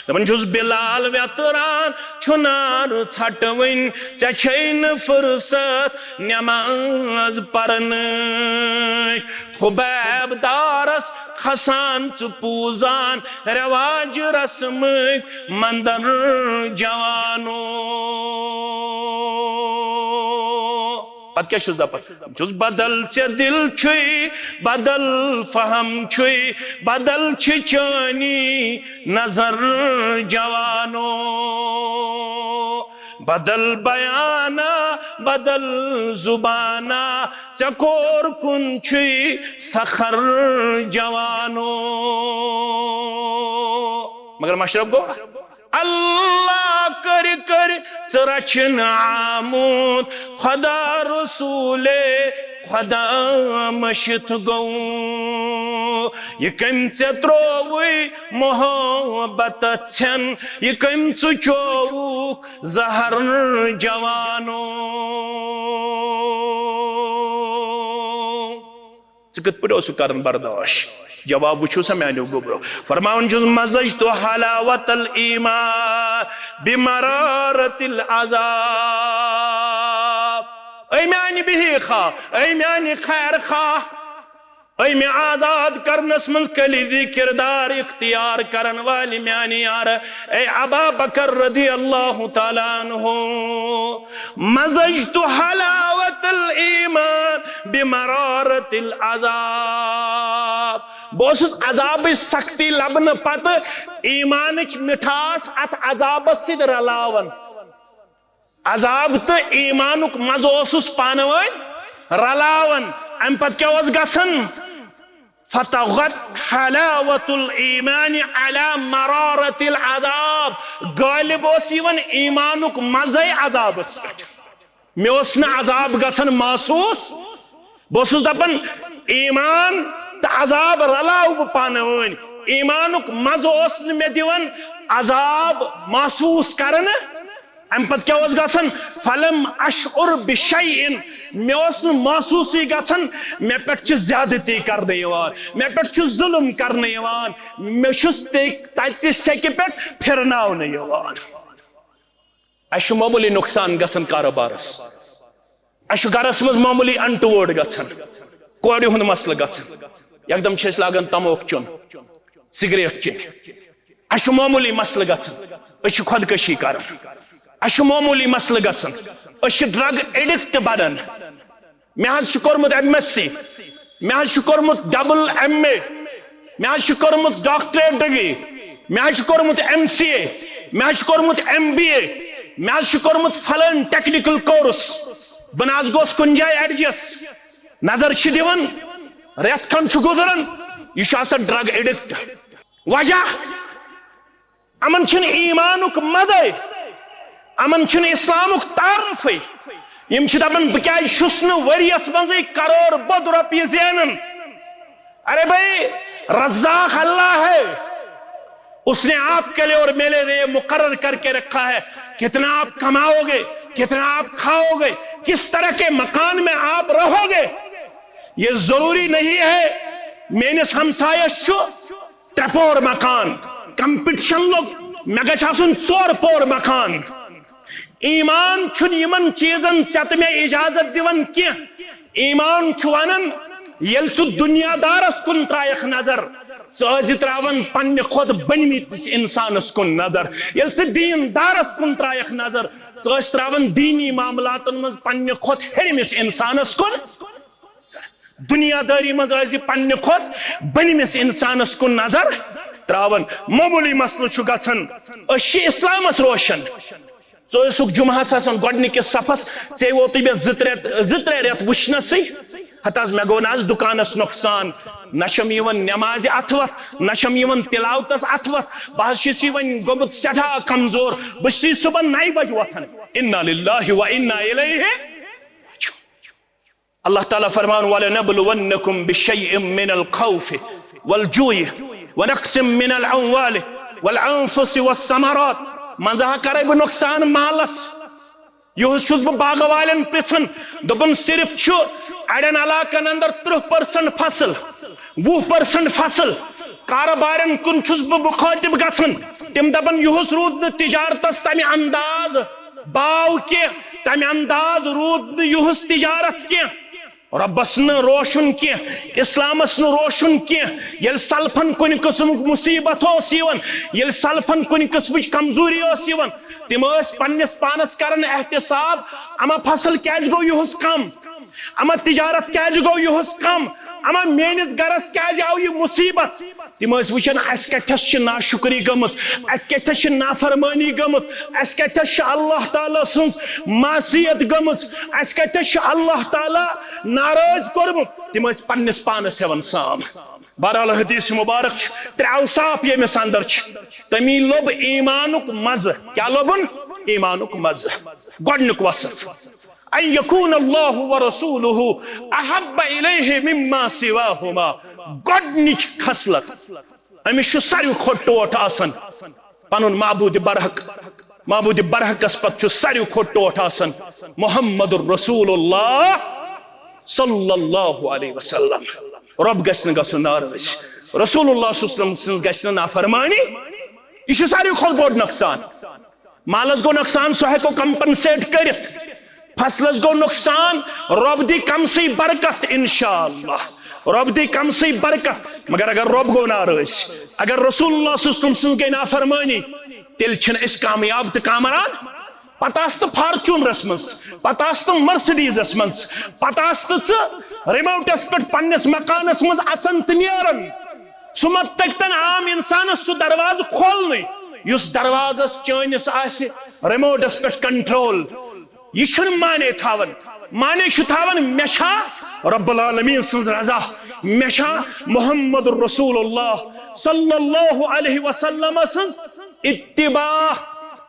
دپان چھُس بلال ویتران چھُنار ژھٹوٕنۍ ژےٚ چھے نہٕ فرصت نٮ۪ماز پرنٕچ خُبیب دارس کھسان ژٕ پوٗزان رٮ۪واج رسمٕکۍ مندر جوانو پتہٕ کیٛاہ چھُس دپان چھُس بدل ژےٚ دل چھُے بدل فہم چھُے بدل چھِ چٲنی نظر جوانو بدل بیانا بدل زبانا ژےٚ کور کُن چھُے سخر جوانو مگر مشرف گوٚو اللہ کر کر ژٕ رچھن آمُت خدا رسولے خدا مشت گوٚو یہِ کٔمۍ ژےٚ ترٛووُے محبت ژھٮ۪ن یہِ کٔمۍ ژٕ چووُکھ زہر جوانو ژٕ کِتھ پٲٹھۍ اوسُکھ کران برداش جواب وٕچھو سا میانیو گوبرو فرماون چھُس مزجت حلاوت الایمان بمرارت العذاب اے میانی بہی خواہ اے میانی خیر خواہ اے میں آزاد کرنس من کلیدی کردار اختیار کرن والی میانی یار اے ابا بکر رضی اللہ تعالیٰ عنہ مزجت حلاوت الایمان بمرارت العذاب بوسس عذاب سختی لبن پت ایمانچ مٹھاس ات عذاب سید رلاون عذاب تو ایمانک مزوسس پانوین رلاون ام پت کیا اوس گژھان فتغت حلاوت الایمان على مرارت العذاب غالب اوس یوان ایمانک مزے عذاب پہ مے اوس نہ عذاب گژھان محسوس بوسس دپان ایمان تو عذاب رلاو بہ پانوین ایمانک مزہ اوس نہ مے دیوان عذاب محسوس کرن ام پت کیا اوس گژھان فلم اشعر بشیء مے اوس نہ محسوسی گژھان مے پٮ۪ٹھ چھِ زیادتی کرنہٕ یوان مے پٮ۪ٹھ چھُ ظلم کرنہٕ یوان مے چھُس تتہِ سیٚکہِ پٮ۪ٹھ پھرناونہٕ یوان اسہِ چھُ معموٗلی نۄقصان گژھان کاروبارس اسہِ چھُ گرس منٛز معموٗلی انٹوٲڑ گژھان کورِ ہُنٛد مسلہٕ گژھان یکدم چھِ أسۍ لاگان تموک چوٚن سگریٹ چیٚنۍ اسہِ چھُ معموٗلی مسلہٕ گژھان أسۍ چھِ خۄدکٔشی کران اسہِ چھُ معموٗلی مسلہٕ گژھان أسۍ چھِ ڈرگ ایڈکٹ بنان مےٚ حظ چھُ کوٚرمُت MSc مےٚ حظ چھُ کوٚرمُت MA مےٚ حظ چھُ کوٚرمُت ڈاکٹریٹ ڈگری مےٚ حظ چھُ کوٚرمُت MCA مےٚ حظ چھُ کوٚرمُت MBA مےٚ حظ چھُ کوٚرمُت فلٲنۍ ٹیکنیکل کورس بہٕ نہ حظ گوس کُنہِ جایہِ ایڈجسٹ نظر چھِ دِوان رٮ۪تھ کھنڈ چھُ گُزران یہِ چھُ آسان ڈرگ ایڈکٹ وجہ یِمن چھُنہٕ ایمانُک مزے یِمن چھُنہٕ اسلامُک تعارفٕے یم چھِ دپان بہٕ کیازِ چھُس نہٕ ؤریس منٛزٕے کرور بوٚد رۄپیہِ زینان ارے بھائی رزاق اللہ ہے اس نے آپ کے لیے اور میرے لیے مقرر کر کے رکھا ہے کتنا آپ کماؤ گے کتنا آپ کھاؤ گے کس طرح کے مکان میں آپ رہو گے یہ ضروری نہیں ہے میانس ہمسایس چھُ ترٛےٚ پور مکان کمپٹیشن لوگ مےٚ گژھِ آسُن 4 پور مکان ایمان چھُنہٕ یِمن چیٖزن ژےٚ تہٕ مےٚ اجازت دِوان کینٛہہ ایمان چھُ ونان ییٚلہِ ژٕ دُنیا دارس کُن ترایکھ نظر ژٕ ٲسۍ تراوان پننہِ کھۄتہٕ بٔنمٕتِس انسانس کُن نظر ییٚلہِ ژٕ دیٖن دارس کُن ترایکھ نظر ژٕ ٲسۍ تراوان دیٖنی معاملاتن منٛز پننہِ کھۄتہٕ ہیٚرمِس انسانس کُن دنیا داری منٛز ٲسۍ یہِ پننہِ کھۄتہٕ بٔنمِس انسانس کُن نظر تراوان معموٗلی مسلہٕ چھُ گژھان أسۍ چھِ اسلامس روشن ژٕ ٲسُکھ جمعہس آسان گۄڈنِکِس صفس ژےٚ ووتُے مےٚ 2-3 رٮ۪تھ وٕچھنسٕے ہتہٕ حظ مےٚ گوٚو نہ حظ دُکانس نۄقصان نہ چھم یِوان نٮ۪مازِ اَتھٕ وَتھ نہ چھم یِوان تِلاوتس اَتھٕ وَتھ بہٕ حظ چھُس وۄنۍ گوٚمُت سٮ۪ٹھاہ کمزور بہٕ چھُسے صُبحن 9 بجہِ وۄتھان اِنّا لِلّٰهِ وَإِنّا إِلَيْهِ اللہ تعالیٰ فرمان وَلَنَبْلُوَنَّكُمْ بِشَيْءٍ مِّنَ الْخَوْفِ وَالْجُوعِ وَنَقْصٍ مِّنَ الْأَمْوَالِ وَالْأَنفُسِ وَالثَّمَرَاتِ منٛزٕ کرے بہٕ نۄقصان مالس یِہُس چھُس بہٕ باغہٕ والٮ۪ن پرژھان دوٚپُن صرف چھُ اڑٮ۪ن علاقن اندر 30% فصل 20% فصل کاروبارن کُن چھُس بہٕ مُخٲطب گژھان تم دپن یہس رود نہ تجارتس تمہ انداز باو کی تمہ انداز رود نہ یہس تجارت کی ربس نہ روشن کی اسلامس نہ روشن کی یل سلفن کن قسم مصیبت یل سلفن کن قسم کمزوری تم پنس پانس کرن احتساب اما فصل کیاز گو یہس کم اما تجارت کیاز گو یہس کم اما میانس گرس کیاز آو یہ مصیبت تم وچن اس کتھس ناشکری گمس ات کتھس نافرمانی گمس اس کتھس اللہ تعالی سن معصیت گمس اس کتھس اللہ تعالی ناراض کورمت تم پنس پانس ہیون سام بہرحال حدیث مبارک ترے اوصاف یمس اندر تمی لوب ایمانک مزہ کیا لوبن ایمانک مزہ گۄڈنیُک وصف ان یکون اللہ ورسولہ احب الیہ مما سواہما گۄڈنِچ خصلت امس ساروی کھۄتہٕ ٹوٹھ آسان پنن معبود برحقس پتہ ساروی کھۄتہٕ ٹوٹھ آسان محمد رسول اللہ صلی اللہ علیہ وسلم رب گژھِ نہٕ گژھُن ناراض رسول اللہ صلی اللہ علیہ وسلم سٕنٛز گژھِ نہٕ نافرمانی یہ چھُ ساروی کھۄتہٕ بوٚڑ نۄقصان مالس گوٚو نۄقصان سُہ ہٮ۪کو کمپنسیٹ کٔرِتھ فصلس گو نقصان رب دی کم سی برکت انشاءاللہ رب دی کم سی برکت مگر اگر رب گو ناراض اگر رسول اللہ صلی اللہ علیہ وسلم گئی نافرمانی تیل چھن اس کامیاب تو کامران پتہ است فارچونرس من پتہ است مرسڈیزس من پتہ است ریموٹس پہ پنس مکانس من اچن تو نیرن سہ مت تگتن عام انسانس سہ درواز کھولنے اس دروازس چانس آس ریموٹس پہ کنٹرول یہ چھن مانے تھاون مانے چھ تھاون مشا رب العالمین سنز رضا مشا محمد رسول اللہ صلی اللہ علیہ وسلم سنز اتباع